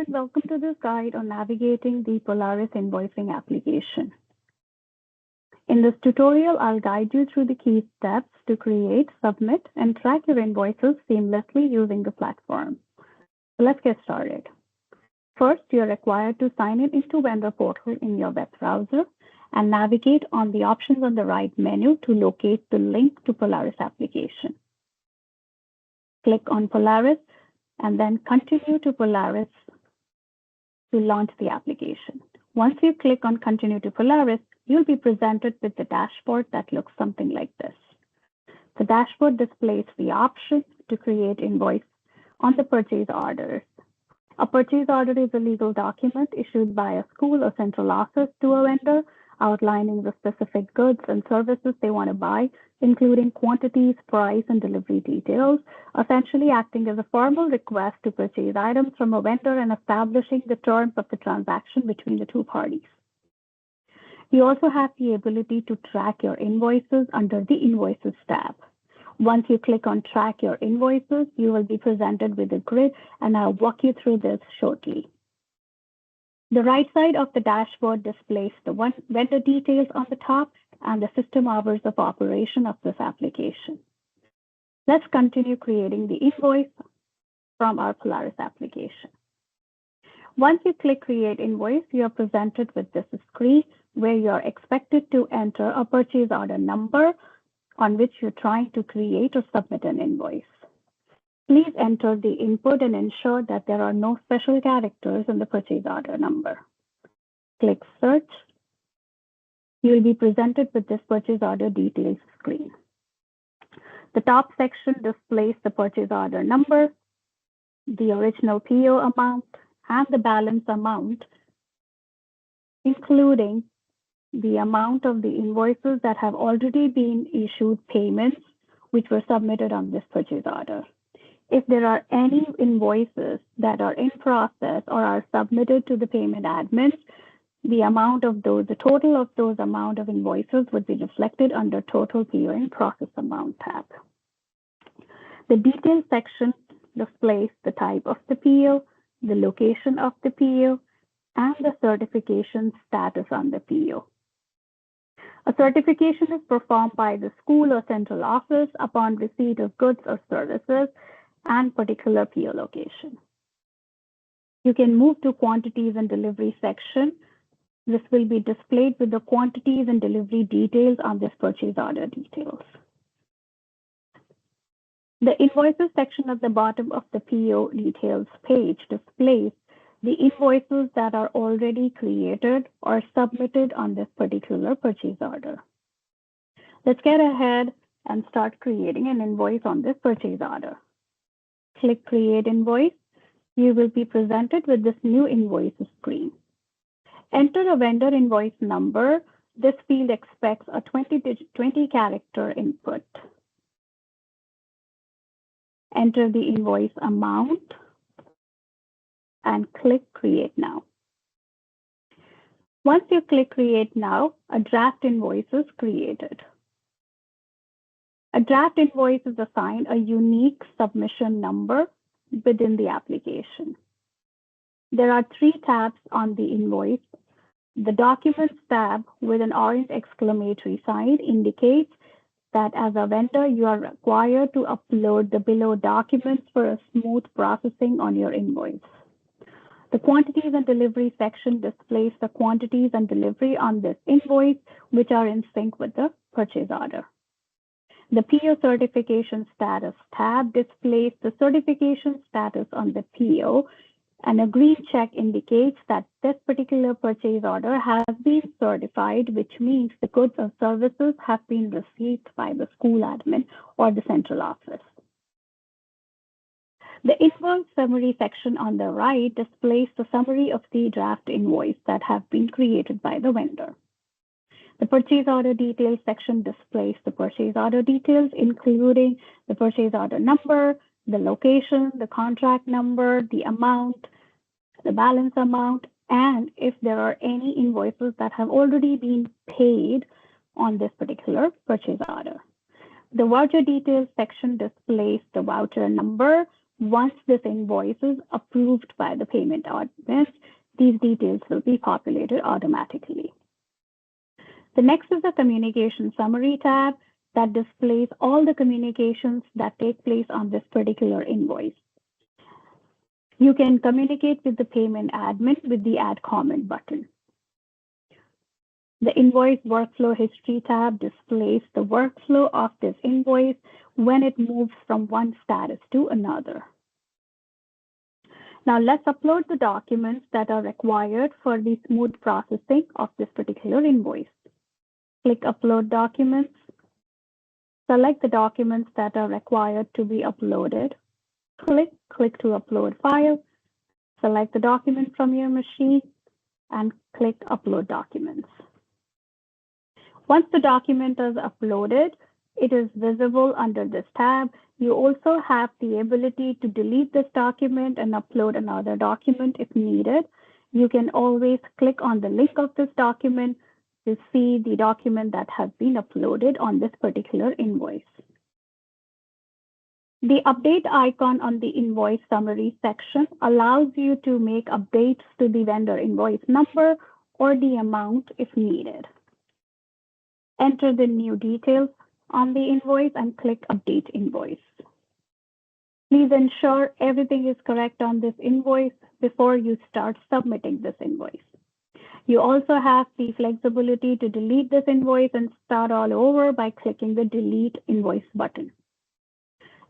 and welcome to this guide on navigating the Polaris invoicing application. In this tutorial, I'll guide you through the key steps to create, submit, and track your invoices seamlessly using the platform. So let's get started. First, you're required to sign in into VPortal in your web browser and navigate on the options on the right menu to locate the link to Polaris application. Click on Polaris and then continue to Polaris to launch the application. Once you click on Continue to Polaris, you'll be presented with the dashboard that looks something like this. The dashboard displays the option to create invoice on the purchase orders. A purchase order is a legal document issued by a school or central office to a vendor outlining the specific goods and services they want to buy, including quantities, price, and delivery details, essentially acting as a formal request to purchase items from a vendor and establishing the terms of the transaction between the two parties. You also have the ability to track your invoices under the Invoices tab. Once you click on Track Your Invoices, you will be presented with a grid, and I'll walk you through this shortly. The right side of the dashboard displays the vendor details on the top and the system hours of operation of this application. Let's continue creating the invoice from our Polaris application. Once you click Create Invoice, you are presented with this screen where you are expected to enter a purchase order number on which you're trying to create or submit an invoice. Please enter the input and ensure that there are no special characters in the purchase order number. Click Search. You will be presented with this purchase order details screen. The top section displays the purchase order number, the original PO amount, and the balance amount, including the amount of the invoices that have already been issued payments which were submitted on this purchase order. If there are any invoices that are in process or are submitted to the payment admins, the total of those amount of invoices would be reflected under Total PO in Process Amount tab. The Details section displays the type of the PO, the location of the PO, and the certification status on the PO. A certification is performed by the school or central office upon receipt of goods or services and particular PO location. You can move to Quantities and Delivery section. This will be displayed with the quantities and delivery details on this purchase order details. The Invoices section at the bottom of the PO details page displays the invoices that are already created or submitted on this particular purchase order. Let's get ahead and start creating an invoice on this purchase order. Click Create Invoice. You will be presented with this new invoice screen. Enter a vendor invoice number. This field expects a 20-character input. Enter the invoice amount and click Create Now. Once you click Create Now, a draft invoice is created. A draft invoice is assigned a unique submission number within the application. There are 3 tabs on the invoice. The Documents tab with an orange exclamatory sign indicates that as a vendor, you are required to upload the below documents for a smooth processing on your invoice. The Quantities and Delivery section displays the quantities and delivery on this invoice, which are in sync with the purchase order. The PO Certification Status tab displays the certification status on the PO, and a green check indicates that this particular purchase order has been certified, which means the goods or services have been received by the school admin or the central office. The Invoice Summary section on the right displays the summary of the draft invoice that have been created by the vendor. The Purchase Order Details section displays the purchase order details, including the purchase order number, the location, the contract number, the amount, the balance amount, and if there are any invoices that have already been paid on this particular purchase order. The Voucher Details section displays the voucher number, Once this invoice is approved by the payment admin, these details will be populated automatically. The next is the Communication Summary tab that displays all the communications that take place on this particular invoice. You can communicate with the payment admin with the Add Comment button. The Invoice Workflow History tab displays the workflow of this invoice when it moves from one status to another. Now let's upload the documents that are required for the smooth processing of this particular invoice. Click Upload Documents. Select the documents that are required to be uploaded. Click to upload file. Select the document from your machine and click Upload Documents. Once the document is uploaded, it is visible under this tab. You also have the ability to delete this document and upload another document if needed. You can always click on the link of this document to see the document that has been uploaded on this particular invoice. The update icon on the invoice summary section allows you to make updates to the vendor invoice number or the amount if needed. Enter the new details on the invoice and click Update Invoice. Please ensure everything is correct on this invoice before you start submitting this invoice. You also have the flexibility to delete this invoice and start all over by clicking the Delete Invoice button.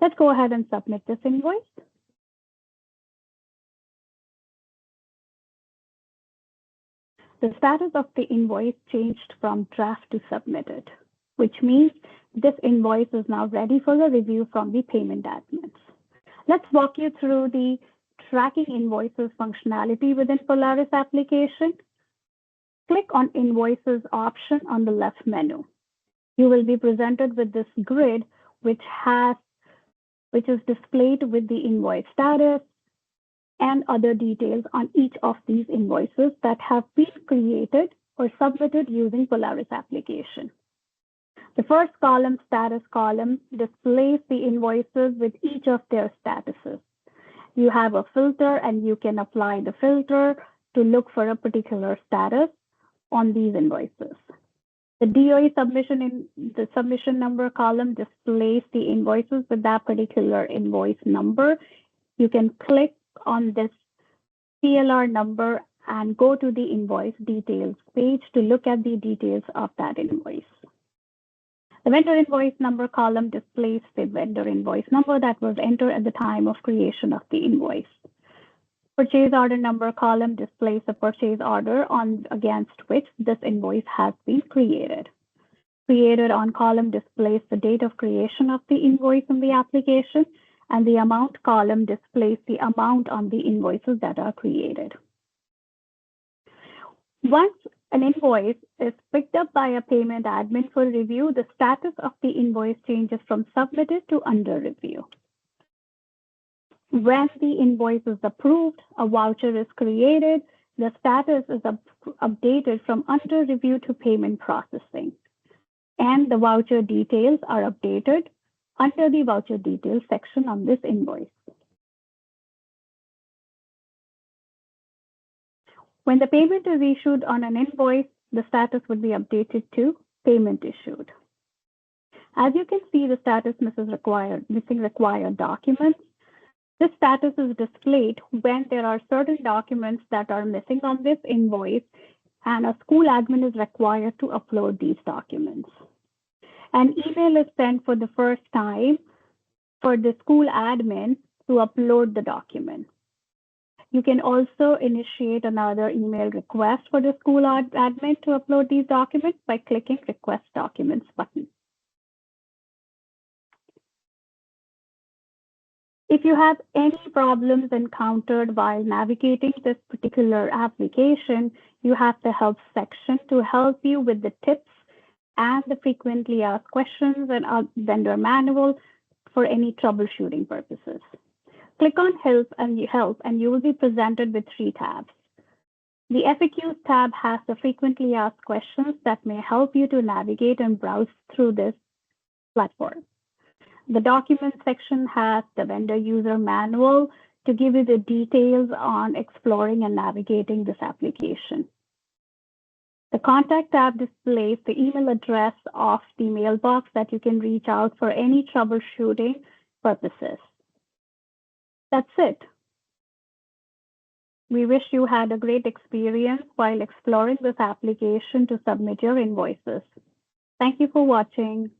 Let's go ahead and submit this invoice. The status of the invoice changed from draft to submitted, which means this invoice is now ready for the review from the payment admins. Let's walk you through the Tracking Invoices functionality within Polaris application. Click on Invoices option on the left menu. You will be presented with this grid, which is displayed with the invoice status and other details on each of these invoices that have been created or submitted using Polaris application. The first column, status column, displays the invoices with each of their statuses. You have a filter and you can apply the filter to look for a particular status on these invoices. The DOE submission in the submission number column displays the invoices with that particular invoice number. You can click on this CLR number and go to the invoice details page to look at the details of that invoice. The vendor invoice number column displays the vendor invoice number that was entered at the time of creation of the invoice. Purchase order number column displays the purchase order against which this invoice has been created. Created on column displays the date of creation of the invoice in the application, and the amount column displays the amount on the invoices that are created. Once an invoice is picked up by a payment admin for review, the status of the invoice changes from submitted to under review. When the invoice is approved, a voucher is created. The status is updated from under review to payment processing, and the voucher details are updated under the voucher details section on this invoice. When the payment is issued on an invoice, the status would be updated to payment issued. As you can see, the status missing required documents. This status is displayed when there are certain documents that are missing on this invoice, and a school admin is required to upload these documents. An email is sent for the first time for the school admin to upload the document. You can also initiate another email request for the school admin to upload these documents by clicking Request Documents button. If you have any problems encountered while navigating this particular application, you have the help section to help you with the tips and the frequently asked questions and a vendor manual for any troubleshooting purposes. Click on Help and you will be presented with 3 tabs. The FAQs tab has the frequently asked questions that may help you to navigate and browse through this platform. The document section has the vendor user manual to give you the details on exploring and navigating this application. The Contact tab displays the email address of the mailbox that you can reach out for any troubleshooting purposes. That's it. We wish you had a great experience while exploring this application to submit your invoices. Thank you for watching.